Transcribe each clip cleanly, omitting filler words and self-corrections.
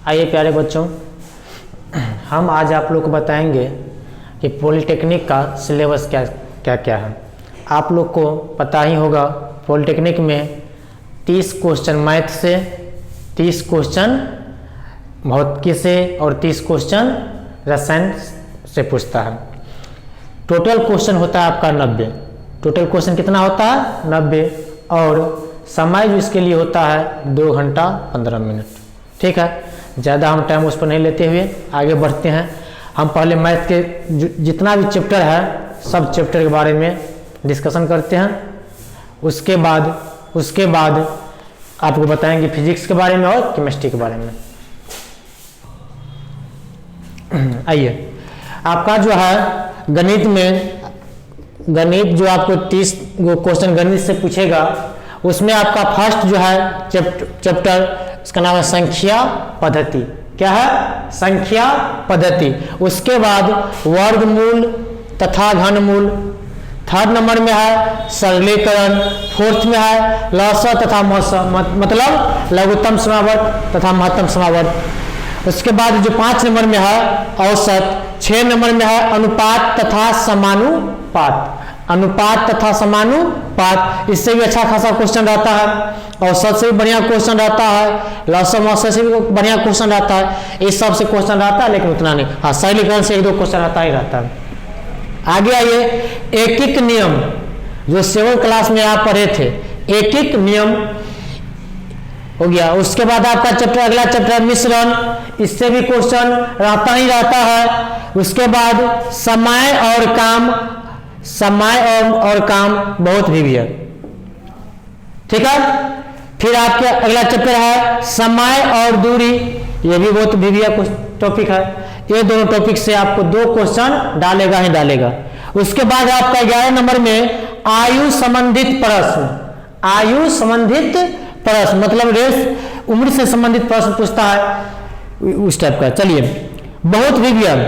आइए प्यारे बच्चों, हम आज आप लोग को बताएंगे कि पॉलिटेक्निक का सिलेबस क्या क्या है। आप लोग को पता ही होगा पॉलिटेक्निक में 30 क्वेश्चन मैथ से, 30 क्वेश्चन भौतिकी से और 30 क्वेश्चन रसायन से पूछता है। टोटल क्वेश्चन होता है आपका 90। टोटल क्वेश्चन कितना होता है? 90। और समय जो इसके लिए होता है 2 घंटा 15 मिनट। ठीक है, ज़्यादा हम टाइम उस पर नहीं लेते हुए आगे बढ़ते हैं। हम पहले मैथ के जितना भी चैप्टर है सब चैप्टर के बारे में डिस्कशन करते हैं। उसके बाद आपको बताएंगे फिजिक्स के बारे में और केमिस्ट्री के बारे में। आइए, आपका जो है गणित जो आपको 30 क्वेश्चन गणित से पूछेगा, उसमें आपका फर्स्ट जो है चैप्टर इसका नाम है संख्या पद्धति। क्या है? संख्या पद्धति। उसके बाद वर्गमूल तथा घनमूल। थर्ड नंबर में है सरलीकरण। फोर्थ में है लसा तथा मतलब लघुत्तम समावर्त तथा महत्तम समावर्त। उसके बाद जो 5 नंबर में है औसत। 6 नंबर में है अनुपात तथा समानुपात। अनुपात तथा समानुपात, इससे भी अच्छा खासा क्वेश्चन रहता है। औसत से भी बढ़िया क्वेश्चन रहता है। लसा से भी बढ़िया क्वेश्चन रहता है। इस सब से क्वेश्चन रहता है लेकिन उतना नहीं। हाँ, सरलीकरण से 1-2 क्वेश्चन रहता ही रहता है। आगे आइए, एकीक नियम जो 7th क्लास में आप पढ़े थे, एकीक नियम हो गया। उसके बाद आपका चैप्टर, अगला चैप्टर मिश्रण, इससे भी क्वेश्चन रहता ही रहता है। उसके बाद समय और काम बहुत भी है। ठीक है, फिर आपके अगला चैप्टर है समय और दूरी, ये भी बहुत भी कुछ टॉपिक है। ये दोनों टॉपिक से आपको 2 क्वेश्चन डालेगा ही डालेगा। उसके बाद आपका 11 नंबर में आयु संबंधित प्रश्न। आयु संबंधित प्रश्न मतलब रेस, उम्र से संबंधित प्रश्न पूछता है, उस टाइप का। चलिए, बहुत विज्ञान।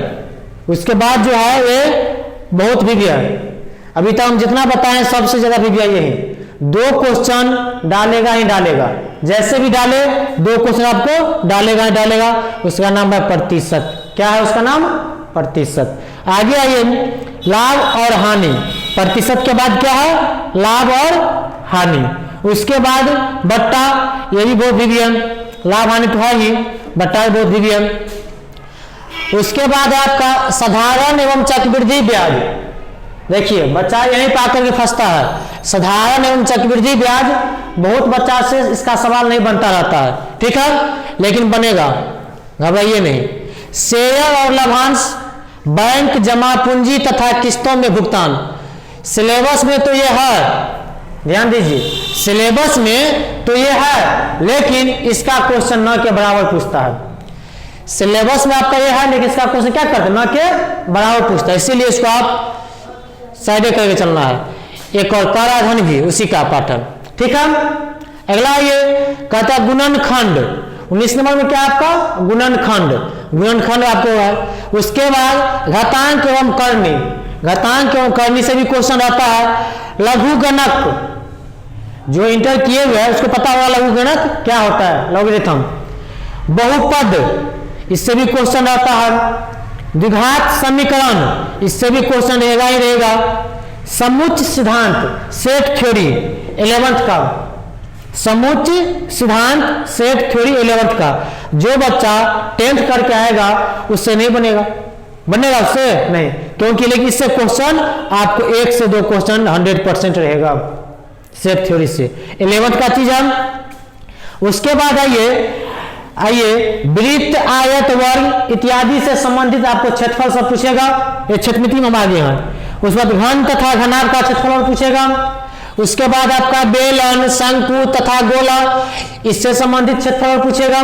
उसके बाद जो है ये बहुत विज्ञान। अभी तक हम जितना बताएं सबसे ज्यादा विज्ञान यही 2 क्वेश्चन डालेगा ही डालेगा। जैसे भी डाले 2 क्वेश्चन आपको डालेगा ही डालेगा। उसका नाम है प्रतिशत। क्या है उसका नाम? प्रतिशत। आगे आइए, लाभ और हानि। प्रतिशत के बाद क्या है? लाभ और हानि। उसके बाद बट्टा, ये भी बहुत विज्ञान। लाभ हानि तो है ही, बट्टा बहुत विज्ञान। उसके बाद आपका साधारण एवं चक्रवृद्धि ब्याज। देखिए, बच्चा यहीं पर आकर के फंसता है। साधारण एवं चक्रवृद्धि ब्याज बहुत बच्चा से इसका सवाल नहीं बनता रहता है। ठीक है, लेकिन बनेगा, घबराइए नहीं। शेयर और लाभांश, बैंक जमा पूंजी तथा किस्तों में भुगतान। सिलेबस में तो ये है, ध्यान दीजिए, सिलेबस में तो ये है, लेकिन इसका क्वेश्चन न के बराबर पूछता है। सिलेबस में आपका ये है लेकिन इसका क्वेश्चन क्या करते हैं? न के बराबर पूछता है। इसीलिए इसको आप साइड करके चलना है। एक और कराधन भी उसी का पाठन। ठीक है, अगला ये कहता है गुणनखंड। 19 नंबर में क्या आपका? गुणनखंड। गुणनखंड आपको है। उसके बाद घातांक एवं करनी। घातांक एवं करनी से भी क्वेश्चन आता है। लघुगणक, जो इंटर किए हुए हैं उसको पता होगा लघुगणक क्या होता है, लॉगरिथम। बहुपद, इससे भी क्वेश्चन आता है। द्विघात समीकरण, इससे भी क्वेश्चन रहेगा ही रहेगा। समुच्चय सिद्धांत, सेट थ्योरी 11th का। समुच्चय सिद्धांत सेट थ्योरी 11th का। जो बच्चा 10th करके आएगा उससे नहीं बनेगा उससे नहीं, क्योंकि लेकिन इससे क्वेश्चन आपको 1 से 2 क्वेश्चन 100% रहेगा सेट थ्योरी से। 11th का चीज हम। उसके बाद आइए वृत्त, आयत, वर्ग इत्यादि से संबंधित आपको क्षेत्रफल सब पूछेगा। ये क्षेत्रमिति में हम आगे हैं। उसके बाद घन तथा घनाभ का क्षेत्रफल पूछेगा। उसके बाद आपका बेलन, शंकु तथा गोला, इससे संबंधित क्षेत्रफल पूछेगा।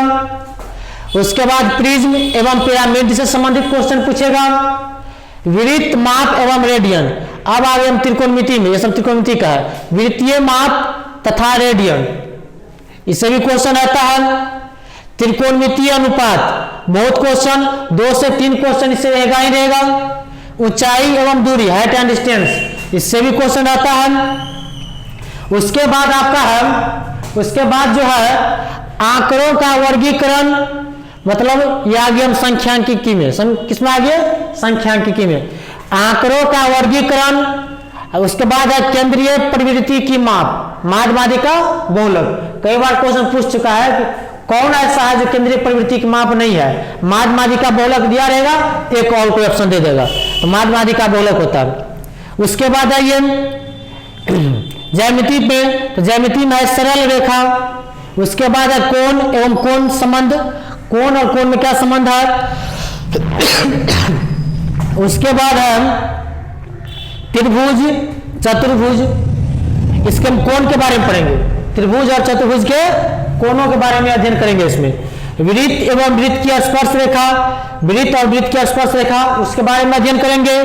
उसके बाद प्रिज्म एवं पिरामिड से संबंधित क्वेश्चन पूछेगा। वृत्त, माप एवं रेडियन। अब आगे हम त्रिकोणमिति में, ये सब त्रिकोणमिति का है। वृत्तीय माप तथा रेडियन, इससे भी क्वेश्चन आता है। त्रिकोणमितीय अनुपात, बहुत क्वेश्चन, 2 से 3 क्वेश्चन इससे रहेगा ही रहेगा। ऊंचाई एवं दूरी, हाइट एंड डिस्टेंस, इससे भी क्वेश्चन आता है। उसके बाद आपका है, उसके बाद जो है आंकड़ों का वर्गीकरण, मतलब ये आ गया हम सांख्यिकी में, किसमें आ गया? सांख्यिकी में। आंकड़ों का वर्गीकरण, उसके बाद है केंद्रीय प्रवृत्ति की माप, माध्य का बहुलक। कई बार क्वेश्चन पूछ चुका है कि कौन ऐसा है जो केंद्रीय प्रवृत्ति की माप नहीं है? माध्य का बहुलक दिया रहेगा, एक और कोई ऑप्शन दे देगा, तो माध्य का बहुलक होता है। उसके बाद है ये ज्यामिति पे, तो ज्यामिति में है सरल रेखा। उसके बाद है कोण एवं कोण संबंध, कोण और कोण में क्या संबंध है? उसके बाद है त्रिभुज चतुर्भुज, इसके हम कोण के बारे में पढ़ेंगे, त्रिभुज और चतुर्भुज के कोणों के बारे में अध्ययन करेंगे। इसमें वृत्त एवं वृत्त की स्पर्श रेखा, वृत्त और वृत्त की स्पर्श रेखा, उसके बारे में अध्ययन करेंगे।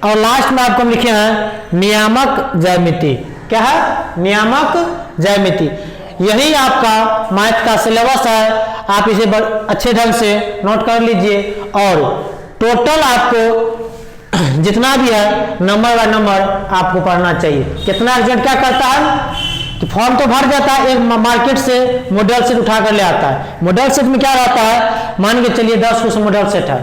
और लास्ट में आपको हम लिखे हैं नियामक ज्यामिति। क्या है? नियामक ज्यामिति। यही आपका मैथ का सिलेबस है, आप इसे अच्छे ढंग से नोट कर लीजिए। और टोटल आपको जितना भी है नंबर बाय नंबर आपको पढ़ना चाहिए। कितना रिजल्ट क्या करता है कि फॉर्म तो भर जाता है, एक मार्केट से मॉडल सेट उठा कर ले आता है। मॉडल सेट में क्या रहता है? मान के चलिए 10 क्वेश्चन मॉडल सेट है,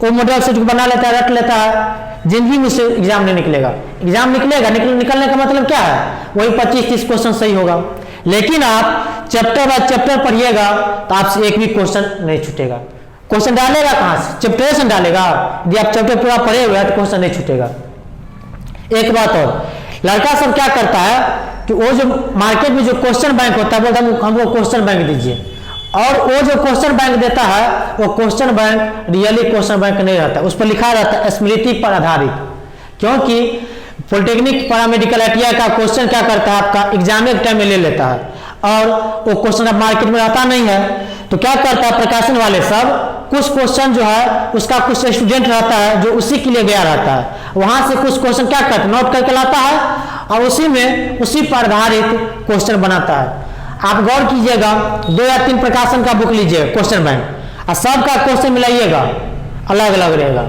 वो मॉडल सेट को बना लेता है, रख लेता है, जिंदगी में से एग्जाम नहीं निकलेगा। एग्जाम निकलेगा, निकलने का मतलब क्या है? वही 25-30 क्वेश्चन सही होगा। लेकिन आप चैप्टर बाय चैप्टर पढ़िएगा तो आपसे एक भी क्वेश्चन नहीं छूटेगा। क्वेश्चन डालेगा कहां से? चैप्टर से डालेगा। यदि आप चैप्टर पूरा पढ़े हुए हैं तो क्वेश्चन नहीं छूटेगा। एक बात और, लड़का सब क्या करता है कि वो जो मार्केट में जो क्वेश्चन बैंक होता है, बोलता है हमको क्वेश्चन बैंक दीजिए, और वो जो क्वेश्चन बैंक देता है वो question bank really question bank नहीं रहता, उस पर लिखा रहता है स्मृति पर आधारित। क्योंकि पॉलिटेक्निक पैरामेडिकल आईटीआई का क्वेश्चन क्या करता है, आपका एग्जाम के टाइम में ले लेता है, और वो क्वेश्चन अब मार्केट में रहता नहीं है, तो क्या करता है प्रकाशन वाले सब, कुछ क्वेश्चन जो है उसका कुछ स्टूडेंट रहता है जो उसी के लिए गया रहता है, वहां से कुछ क्वेश्चन क्या करता है, नोट करके लाता है, और उसी पर आधारित क्वेश्चन बनाता है। आप गौर कीजिएगा, 2 या 3 प्रकाशन का बुक लीजिए क्वेश्चन बैंक, और सबका क्वेश्चन मिलाइएगा, अलग अलग रहेगा,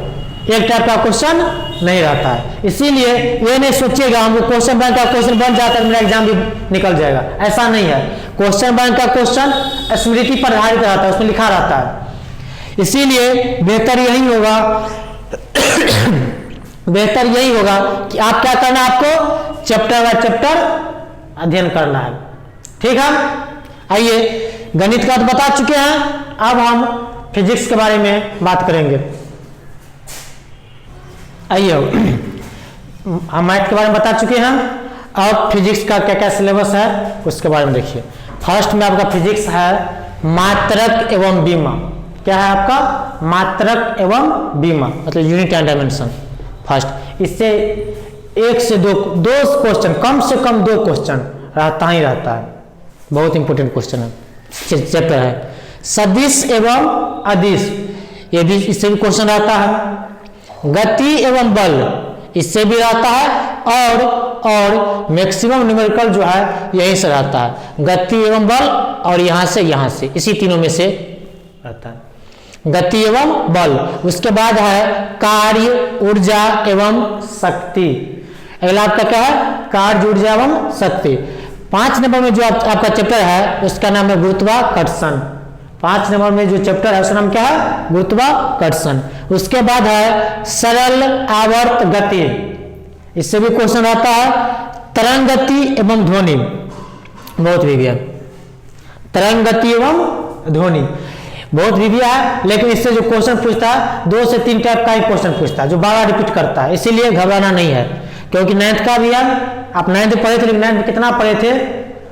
एक टाइप का क्वेश्चन नहीं रहता है। इसीलिए ये नहीं सोचिएगा हमको क्वेश्चन बैंक का क्वेश्चन बन जाता है मेरा एग्जाम भी निकल जाएगा, ऐसा नहीं है। क्वेश्चन बैंक का क्वेश्चन स्मृति पर आधारित रहता है, उसमें लिखा रहता है। इसीलिए बेहतर यही होगा बेहतर यही होगा कि आप क्या करना है, आपको चैप्टर बाय चैप्टर अध्ययन करना है। ठीक है, आइए गणित का तो बता चुके हैं, अब हम फिजिक्स के बारे में बात करेंगे। आइए हम मैथ के बारे में बता चुके हैं, अब फिजिक्स का क्या क्या सिलेबस है उसके बारे में देखिए। फर्स्ट में आपका फिजिक्स है मात्रक एवं बीमा। क्या है आपका? मात्रक एवं बीमा, मतलब यूनिट एंड डायमेंशन। फर्स्ट इससे 1 से 2 क्वेश्चन, कम से कम 2 क्वेश्चन रहता ही रहता है, बहुत इंपॉर्टेंट क्वेश्चन है, चैप्टर है। सदिश एवं अदिश, ये भी इससे भी क्वेश्चन रहता है। गति एवं बल, इससे भी रहता है, और मैक्सिमम न्यूमेरिकल जो है यहीं से रहता है, गति एवं बल, और यहाँ से इसी तीनों में से रहता है, गति एवं बल। उसके बाद है कार्य, ऊर्जा एवं शक्ति। अगला आपका क्या है? कार्य, ऊर्जा एवं शक्ति। 5 नंबर में जो आपका चैप्टर है उसका नाम है गुरुत्वाकर्षण। 5 नंबर में जो चैप्टर है उसका नाम क्या है? गुरुत्वाकर्षण। उसके बाद है सरल आवर्त गति, इससे भी क्वेश्चन आता है। तरंग गति एवं ध्वनि, बहुत विधिया, तरंग गति एवं ध्वनि बहुत विधिया है, लेकिन इससे जो क्वेश्चन पूछता है 2 से 3 टाइप का ही क्वेश्चन पूछता है जो बार बार रिपीट करता है, इसीलिए घबराना नहीं है। क्योंकि 9th का भी है, आप 9th पढ़े थे, लेकिन 9th में कितना पढ़े थे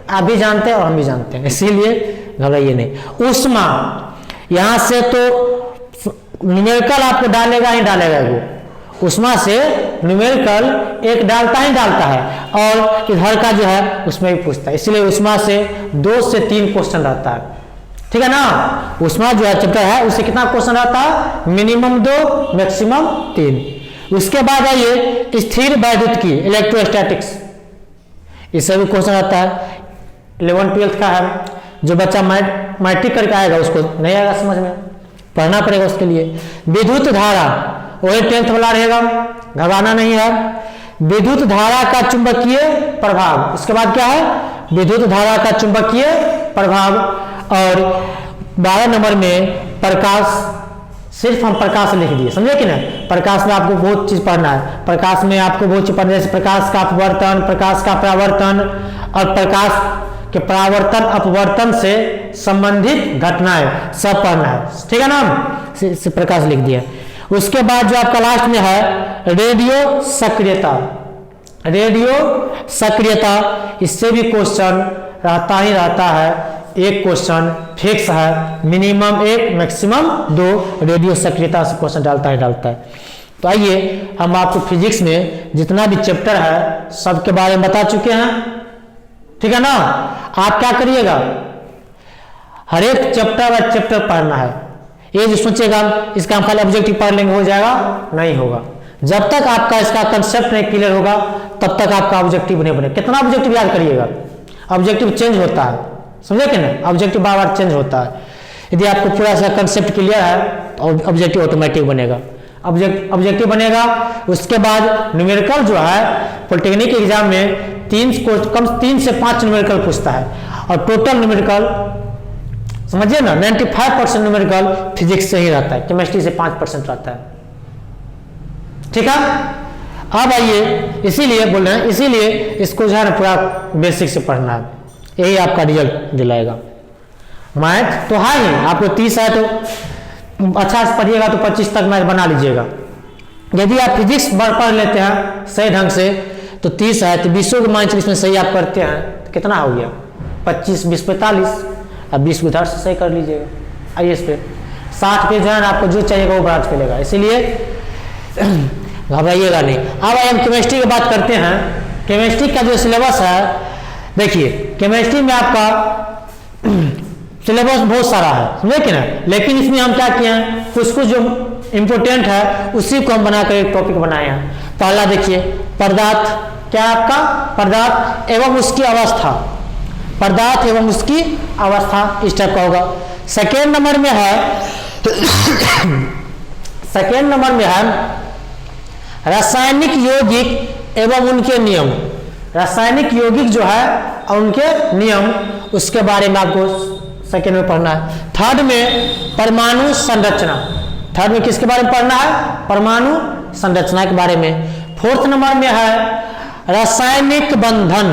आप भी जानते हैं और हम भी जानते हैं, इसीलिए घबराइए नहीं। ऊष्मा, यहाँ से तो न्यूमेरिकल आपको डालेगा ही डालेगा, वो ऊष्मा से न्यूमेरिकल एक डालता ही डालता है, और इधर का जो है उसमें भी पूछता है, इसलिए ऊष्मा से 2 से 3 क्वेश्चन रहता है। ठीक है ना? ऊष्मा जो है चैप्टर है उससे कितना क्वेश्चन रहता है? Minimum 2, maximum 3। उसके बाद है ये स्थिर वैद्युत की, इलेक्ट्रोस्टैटिक्स, इससे भी क्वेश्चन आता है। 11th-12th का है, जो बच्चा मैट्रिक करके आएगा उसको नहीं आएगा समझ में, पढ़ना पड़ेगा उसके लिए। विद्युत धारा, वही 10th वाला रहेगा, घबराना नहीं है। विद्युत धारा का चुंबकीय प्रभाव, इसके बाद क्या है? विद्युत धारा का चुंबकीय प्रभाव, और 12 नंबर में प्रकाश, सिर्फ हम प्रकाश लिख दिए, समझे कि नहीं। प्रकाश में आपको बहुत चीज पढ़ना है, प्रकाश में आपको बहुत चीज पढ़ना है, जैसे प्रकाश का अपवर्तन, प्रकाश का परावर्तन और प्रकाश के परावर्तन अपवर्तन से संबंधित घटनाएं सब पढ़ना है, ठीक है ना। से प्रकाश लिख दिया। उसके बाद जो आपका लास्ट में है रेडियो सक्रियता, रेडियो सक्रियता, इससे भी क्वेश्चन रहता ही रहता है, एक क्वेश्चन फिक्स है, मिनिमम 1 मैक्सिमम 2 रेडियो सक्रियता से क्वेश्चन डालता है। तो आइए हम आपको फिजिक्स में जितना भी चैप्टर है सबके बारे में बता चुके हैं, ठीक है ना। आप क्या करिएगा, हर एक चैप्टर पढ़ना है। ये जो सोचेगा इसका हम खाली ऑब्जेक्टिव पढ़ लेंगे हो जाएगा, नहीं होगा। जब तक आपका इसका कंसेप्ट नहीं क्लियर होगा तब तक आपका ऑब्जेक्टिव नहीं बने। कितना ऑब्जेक्टिव याद करिएगा, ऑब्जेक्टिव चेंज होता है, समझे कि नहीं, ऑब्जेक्टिव बार बार चेंज होता है। यदि आपको पूरा सा कंसेप्ट क्लियर है तो ऑब्जेक्टिव ऑटोमेटिक बनेगा, ऑब्जेक्टिव बनेगा। उसके बाद न्यूमेरिकल जो है पॉलिटेक्निक एग्जाम में 3 से 5 न्यूमेरिकल पूछता है, और टोटल न्यूमेरिकल समझिए ना 95% न्यूमेरिकल फिजिक्स से ही रहता है, केमिस्ट्री से 5% रहता है, ठीक है। अब आइए, इसीलिए बोल रहे हैं, इसीलिए इसको जो है ना पूरा बेसिक से पढ़ना है, यही आपका रिजल्ट दिलाएगा। मैथ तो है ही, आपको 30 है तो अच्छा से पढ़िएगा तो 25 तक मैथ बना लीजिएगा। यदि आप फिजिक्स पढ़ लेते हैं सही ढंग से तो 30 है तो 20 के मान में सही आप करते हैं तो कितना हो गया 25 20 45, अब 20 उधर से सही कर लीजिएगा। आइए इस पे 60 पे जो है आपको जो चाहिएगा वो ब्रांच मिलेगा, इसीलिए घबराइएगा नहीं। अब हम केमिस्ट्री की बात करते हैं। केमिस्ट्री का जो सिलेबस है, देखिए केमिस्ट्री में आपका सिलेबस बहुत सारा है, समझे कि ना, लेकिन इसमें हम क्या किए हैं, कुछ कुछ जो इम्पोर्टेंट है उसी को हम बनाकर एक टॉपिक बनाए हैं। पहला देखिए पदार्थ, क्या आपका पदार्थ एवं उसकी अवस्था, पदार्थ एवं उसकी अवस्था इस टाइप का होगा। सेकेंड नंबर में है सेकेंड नंबर में है रासायनिक यौगिक एवं उनके नियम, रासायनिक यौगिक जो है और उनके नियम, उसके बारे में आपको सेकेंड में पढ़ना है। थर्ड में परमाणु संरचना, थर्ड में किसके बारे में पढ़ना है, परमाणु संरचना के बारे में। फोर्थ नंबर में है रासायनिक बंधन,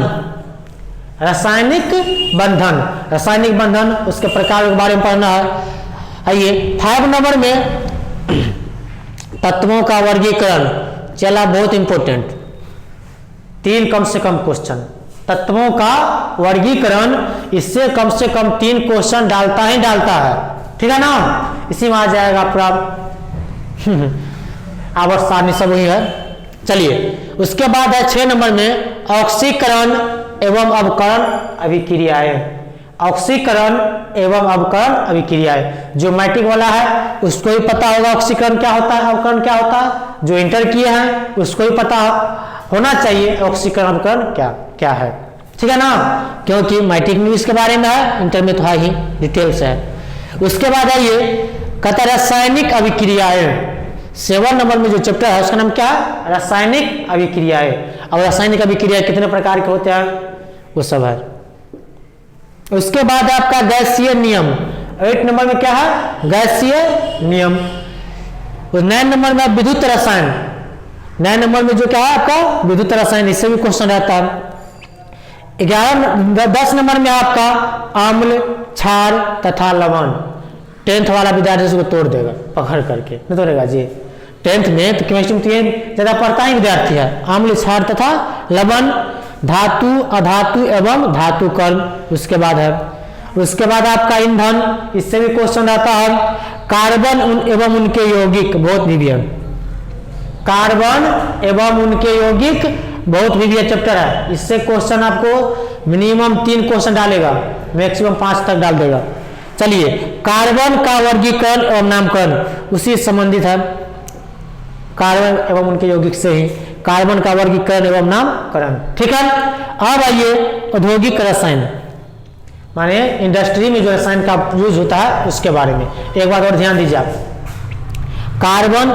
रासायनिक बंधन, रासायनिक बंधन उसके प्रकार के बारे में पढ़ना है। आइए 5 नंबर में तत्वों का वर्गीकरण, चला बहुत इंपॉर्टेंट, 3 कम से कम क्वेश्चन, तत्वों का वर्गीकरण, इससे कम से कम 3 क्वेश्चन डालता ही डालता है, ठीक है ना। इसी में आ जाएगा पूरा आवर्त सारणी सब वही है। चलिए उसके बाद है 6 नंबर में ऑक्सीकरण एवं अवकरण अभिक्रियाएं, ऑक्सीकरण एवं अवकरण अभिक्रियाएं। जो मैट्रिक वाला है उसको ही पता होगा ऑक्सीकरण क्या होता है, अवकरण क्या होता है, जो इंटर किए हैं उसको ही पता होना चाहिए ऑक्सीकरण अवकरण क्या क्या है, ठीक है ना, क्योंकि मैट्रिक में इसके बारे में है, इंटर में तो है ही, डिटेल्स है। उसके बाद आइए कहता है रासायनिक अभिक्रियाएं। 7 नंबर में जो चैप्टर है उसका नाम क्या है, रासायनिक अभिक्रियाएं। अब रासायनिक अभिक्रिया कितने प्रकार के होते हैं वो सब है। उसके बाद आपका गैसीय नियम, 8 नंबर में क्या है, गैसीय नियम। 9 नंबर में विद्युत रसायन, 9 नंबर में जो क्या है आपका विद्युत रसायन, इससे भी क्वेश्चन रहता है। 10 नंबर में आपका अम्ल, क्षार तथा लवण। 10th वाला विद्यार्थी उसको तोड़ देगा पकड़ करके, नहीं तोड़ेगा जी। 10th में तो केमिस्ट्री में तो ये ज्यादा पढ़ता ही विद्यार्थी है, अम्ल, क्षार तथा लवण, धातु, अधातु एवं धातु कण। उसके बाद है, उसके बाद आपका ईंधन, इससे भी क्वेश्चन आता है। कार्बन एवं उनके यौगिक, बहुत विवियन, कार्बन एवं उनके यौगिक बहुत विवियन चैप्टर है, इससे क्वेश्चन आपको मिनिमम 3 क्वेश्चन डालेगा, मैक्सिमम 5 तक डाल देगा। चलिए कार्बन का वर्गीकरण एवं नामकरण उसी संबंधित है, कार्बन एवं उनके यौगिक से ही कार्बन का वर्गीकरण एवं नामकरण, ठीक है। अब आइए औद्योगिक रसायन, माने इंडस्ट्री में जो रसायन का यूज होता है उसके बारे में एक बात और ध्यान दीजिए आप। कार्बन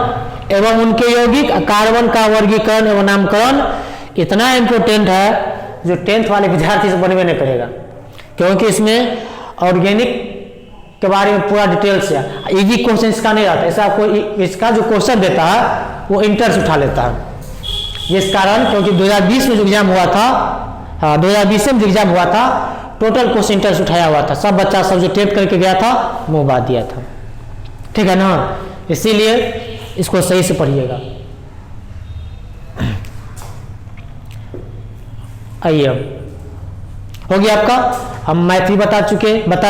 एवं उनके यौगिक, कार्बन का वर्गीकरण एवं नामकरण इतना इंपॉर्टेंट है जो 10th वाले विद्यार्थी से बनवे नहीं करेगा, क्योंकि इसमें ऑर्गेनिक के बारे में पूरा डिटेल से। इजी क्वेश्चन इसका नहीं रहता, ऐसा कोई इसका जो क्वेश्चन देता है वो इंटर से उठा लेता है। जिस कारण, क्योंकि 2020 में जो एग्जाम हुआ था, हाँ 2020 में जो एग्जाम हुआ था, टोटल क्वेश्चन इंटर से उठाया हुआ था। सब बच्चा सब जो टेप करके गया था मुँह बात दिया था, ठीक है ना। इसीलिए इसको सही से पढ़िएगा। आइए, हो गया आपका। हम मैथ भी बता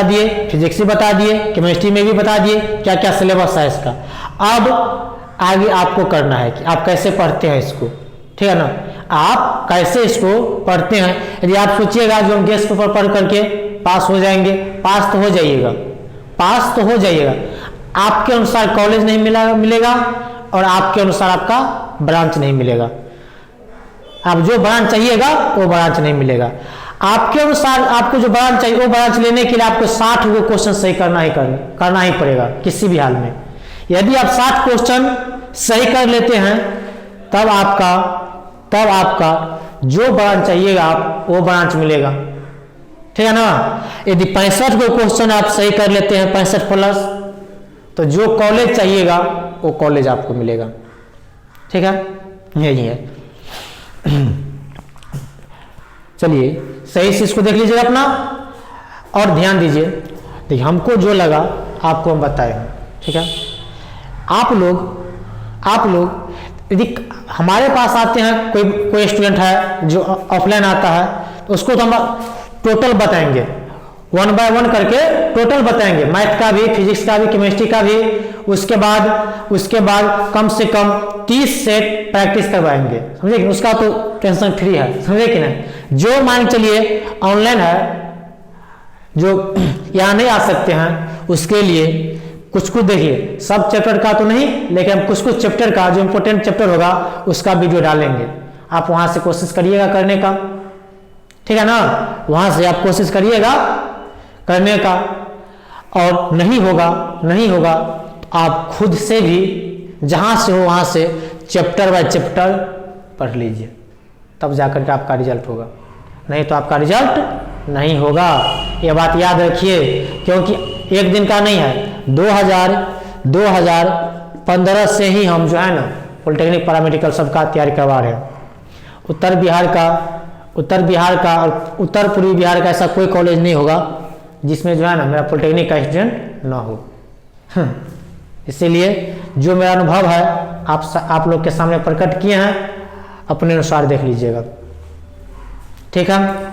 दिए, फिजिक्स भी बता दिए, केमिस्ट्री में भी बता दिए क्या क्या सिलेबस है इसका। अब आगे आपको करना है कि आप कैसे पढ़ते हैं इसको, ठीक है ना। आप कैसे इसको पढ़ते हैं। यदि आप सोचिएगा जो हम गेस्ट पेपर पढ़ करके पास हो जाएंगे, पास तो हो जाइएगा, पास तो हो जाइएगा। आपके अनुसार कॉलेज नहीं मिलेगा और आपके अनुसार आपका ब्रांच नहीं मिलेगा। आप जो ब्रांच चाहिएगा वो ब्रांच नहीं मिलेगा। आपके अनुसार आपको जो ब्रांच चाहिए वो ब्रांच लेने के लिए आपको 60 गो क्वेश्चन सही करना ही पड़ेगा किसी भी हाल में। यदि आप 60 क्वेश्चन सही कर लेते हैं तब आपका जो ब्रांच चाहिएगा आप वो ब्रांच मिलेगा, ठीक है ना। यदि 65 गो क्वेश्चन आप सही कर लेते हैं 65 प्लस, तो जो कॉलेज चाहिएगा वो कॉलेज आपको मिलेगा, ठीक है। यही है। चलिए सही से इसको देख लीजिएगा अपना और ध्यान दीजिए। देखिए हमको जो लगा आपको हम बताए हैं, ठीक है। आप लोग यदि हमारे पास आते हैं, कोई स्टूडेंट है जो ऑफलाइन आता है, तो उसको तो हम टोटल बताएंगे, 1 बाय 1 करके टोटल बताएंगे, मैथ का भी, फिजिक्स का भी, केमिस्ट्री का भी। उसके बाद कम से कम 30 सेट प्रैक्टिस करवाएंगे, समझे कि। उसका तो टेंशन फ्री है, समझे कि नहीं। जो मान चलिए ऑनलाइन है, जो यहाँ नहीं आ सकते हैं, उसके लिए कुछ देखिए, सब चैप्टर का तो नहीं, लेकिन हम कुछ चैप्टर का जो इंपॉर्टेंट चैप्टर होगा उसका वीडियो डालेंगे। आप वहां से कोशिश करिएगा करने का, ठीक है ना। वहां से आप कोशिश करिएगा करने का, और नहीं होगा आप खुद से भी जहां से हो वहां से चैप्टर बाय चैप्टर पढ़ लीजिए, तब जाकर के आपका रिजल्ट होगा। नहीं तो आपका रिजल्ट नहीं होगा, ये बात याद रखिए। क्योंकि एक दिन का नहीं है, 2015 से ही हम जो है ना पॉलिटेक्निक पैरामेडिकल सबका तैयारी करवा रहे हैं। उत्तर बिहार का और उत्तर पूर्वी बिहार का ऐसा कोई कॉलेज नहीं होगा जिसमें जो है ना मेरा पॉलिटेक्निक का स्टूडेंट ना हो। इसीलिए जो मेरा अनुभव है आप लोग के सामने प्रकट किए हैं, अपने अनुसार देख लीजिएगा, ठीक है।